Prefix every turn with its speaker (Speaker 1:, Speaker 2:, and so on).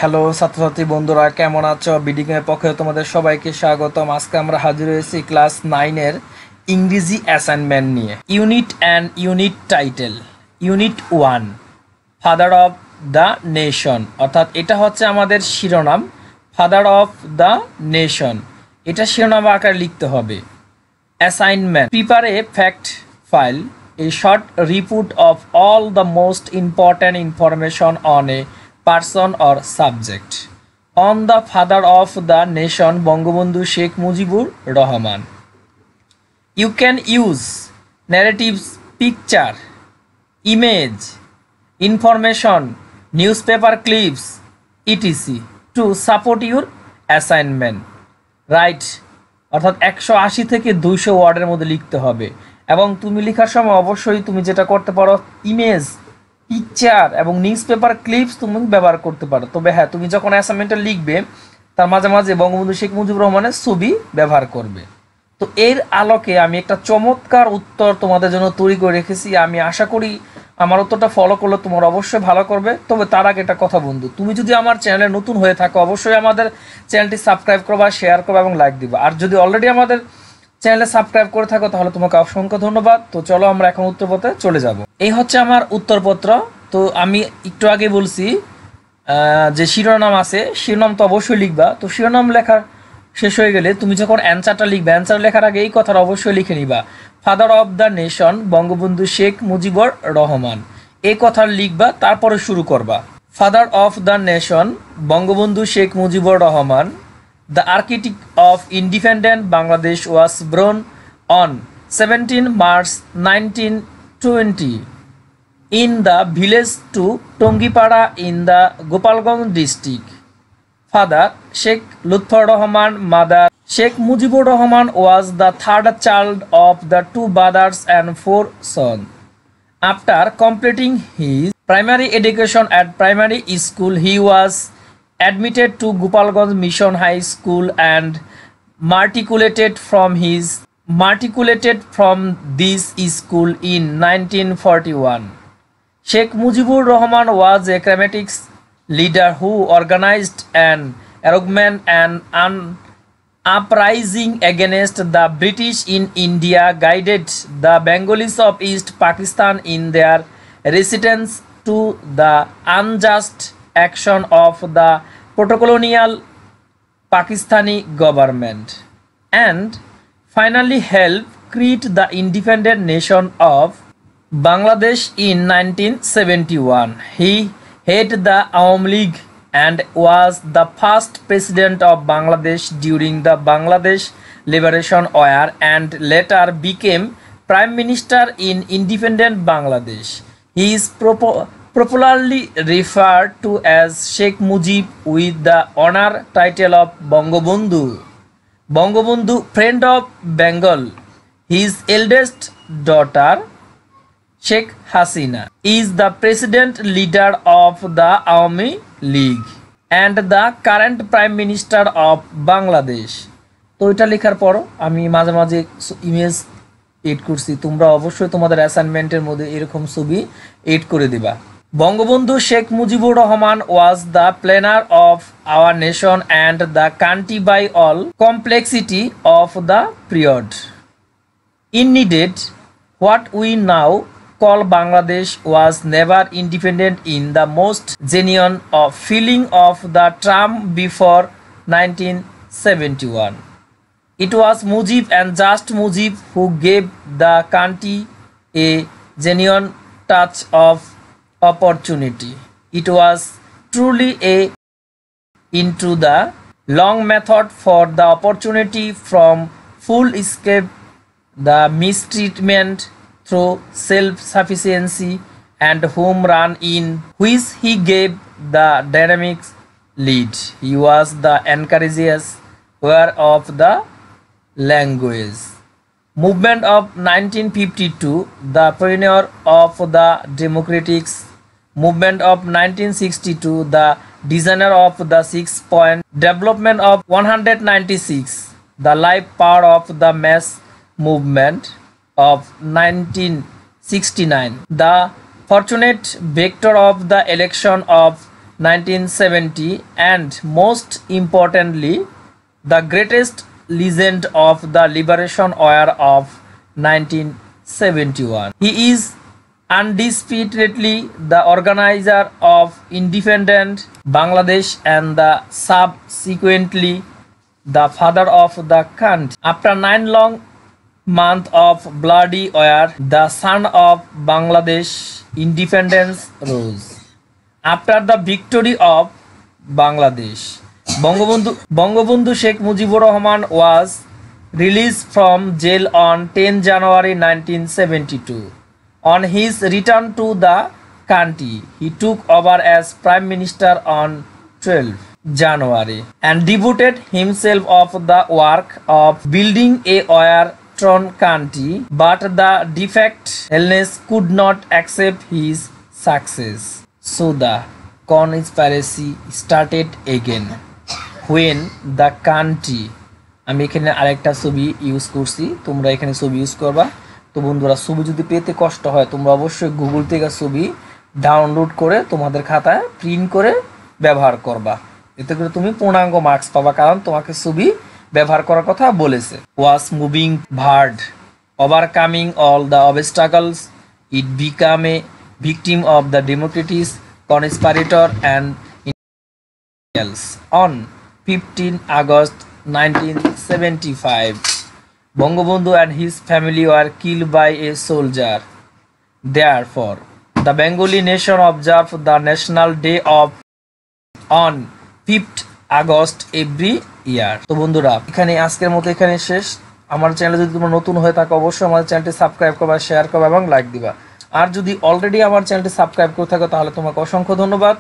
Speaker 1: Hello ছাত্রছাত্রী বন্ধুরা, কেমন আছো? বিডিং এর পক্ষে তোমাদের সবাইকে স্বাগতম। আজকে আমরা হাজির হয়েছি ক্লাস 9 এর ইংরেজি অ্যাসাইনমেন্ট নিয়ে। Unit and unit title. Unit 1 father of the nation, অর্থাৎ এটা হচ্ছে আমাদের শিরোনাম। ফাদার অফ দ্য নেশন, এটা শিরোনাম আকারে লিখতে হবে। Assignment: প্রিপার A fact file, a short report of all the most important information on a person or subject on the father of the nation Bangabandhu Sheikh Mujibur Rahman. You can use narratives, picture, image, information, newspaper clips, etc. to support your assignment. Write অর্থাৎ 180 থেকে 200 ওয়ার্ডের মধ্যে লিখতে হবে। এবং তুমি লেখার সময় অবশ্যই তুমি যেটা করতে পারো, ইমেজ, পিকচার এবং নিউজ পেপার ক্লিপস তুমি ব্যবহার করতে পারো। তবে হ্যাঁ, তুমি যখন অ্যাসাইনমেন্টটা লিখবে তার মাঝে মাঝে বঙ্গবন্ধু শেখ মুজিবুর রহমানের ছবি ব্যবহার করবে। তো এর আলোকে আমি একটা চমৎকার উত্তর তোমাদের জন্য তৈরি করে রেখেছি। আমি আশা করি আমার উত্তরটা ফলো করলে তোমরা অবশ্যই ভালো করবে। তবে তার আগে একটা কথা বন্ধু, তুমি যদি আমার চ্যানেলে নতুন হয়ে থাকো অবশ্যই আমাদের চ্যানেলটি সাবস্ক্রাইব করবা, শেয়ার করবা এবং লাইক দিবা। আর যদি অলরেডি আমাদের চ্যানেলে সাবস্ক্রাইব করে থাকো তাহলে তোমাকে অসংখ্য ধন্যবাদ। তো চলো আমরা এখন উত্তরপত্রে চলে যাব। এই হচ্ছে আমার উত্তরপত্র। তো আমি একটু আগে বলছি যে শিরোনাম আছে, শিরোনাম তো অবশ্যই লিখবা। তো শিরোনাম লেখা শেষ হয়ে গেলে তুমি যখন অ্যান্সারটা লিখবে, অ্যান্সার লেখার আগে এই কথাটা অবশ্যই লিখে নিবা, father of the nation Bangabandhu Sheikh Mujibur Rahman. এই কথা লিখবা, তারপরে শুরু করবা। Father of the nation Bangabandhu Sheikh Mujibur Rahman, the architect of independent Bangladesh, was born on 17 March 1920 in the village to Tongipara in the Gopalganj district. Father Sheikh Lutfur Rahman, mother Sheikh Mujibur Rahman was the third child of the two brothers and four sons. After completing his primary education at primary school, he was admitted to Gopalganj Mission High School and matriculated from this school in 1941. Sheikh Mujibur Rahman was a charismatic leader who organized an arrogant and an uprising against the British in India, guided the Bengalis of East Pakistan in their resistance to the unjust action of the proto-colonial Pakistani government, and finally helped create the independent nation of Bangladesh in 1971. He headed the Awami League and was the first president of Bangladesh during the Bangladesh Liberation War and later became Prime Minister in independent Bangladesh. He is popularly referred to as Sheikh Mujib with the honor title of Bangabandhu. Bangabandhu, friend of Bengal. His eldest daughter, Sheikh Hasina, is the president leader of the Awami League and the current Prime Minister of Bangladesh. তো এটা লেখার পর আমি মাঝে মাঝে image add করছি, তোমরা অবশ্যই তোমাদের অ্যাসাইনমেন্টের মধ্যে এরকম ছবি এড করে দিবা। Bangabandhu Sheikh Mujibur Rahman was the planner of our nation and the country by all complexity of the period. Indeed, what we now call Bangladesh was never independent in the most genuine feeling of the term before 1971. It was Mujib and just Mujib who gave the country a genuine touch of opportunity. It was truly into the long method for the opportunity from full escape, the mistreatment through self-sufficiency and home run in which he gave the dynamic lead. He was the encourager of the language movement of 1952, the pioneer of the democratic movement of 1962, the designer of the 6-point development of 196, the life power of the mass movement of 1969, the fortunate victor of the election of 1970, and most importantly, the greatest legend of the Liberation War of 1971. He is undisputedly the organizer of independent Bangladesh and the subsequently the father of the country. After 9 long months of bloody war, the sun of Bangladesh independence rose. After the victory of Bangladesh, Bangabandhu Sheikh Mujibur Rahman was released from jail on 10 January 1972. On his return to the country, he took over as Prime Minister on 12 January and devoted himself of the work of building a war-torn country, but the defect illness could not accept his success. So the conspiracy started again when the country, আমি এখানে আরেকটা ছবি use করছি, তোমরা এখানে ছবি use করবা। তো বন্ধুরা, ছবি যদি পেতে কষ্ট হয় তোমরা অবশ্যই গুগল থেকে ছবি ডাউনলোড করে তোমাদের খাতায় প্রিন্ট করে ব্যবহার করবা, এতে করে তুমি পূর্ণাঙ্গ মার্কস পাবা, কারণ তোমাকে ছবি ব্যবহার করার কথা বলেছে। Was moving forward, overcoming all the obstacles, it become a victim of the democrats conspirator and else. On 15 August 1975, Bangabandhu and his family were killed by a soldier. Therefore, the Bengali nation observed the National Day of on 5th August every year. তো বন্ধুরা, এখানে আজকের মতো এখানে শেষ। আমার চ্যানেলে যদি তোমরা নতুন হয়ে থাকো অবশ্যই আমার চ্যানেলটি সাবস্ক্রাইব করবা, শেয়ার করবা এবং লাইক দিবা। আর যদি অলরেডি আমার চ্যানেলটি সাবস্ক্রাইব করে থাকো তাহলে তোমাকে অসংখ্য ধন্যবাদ।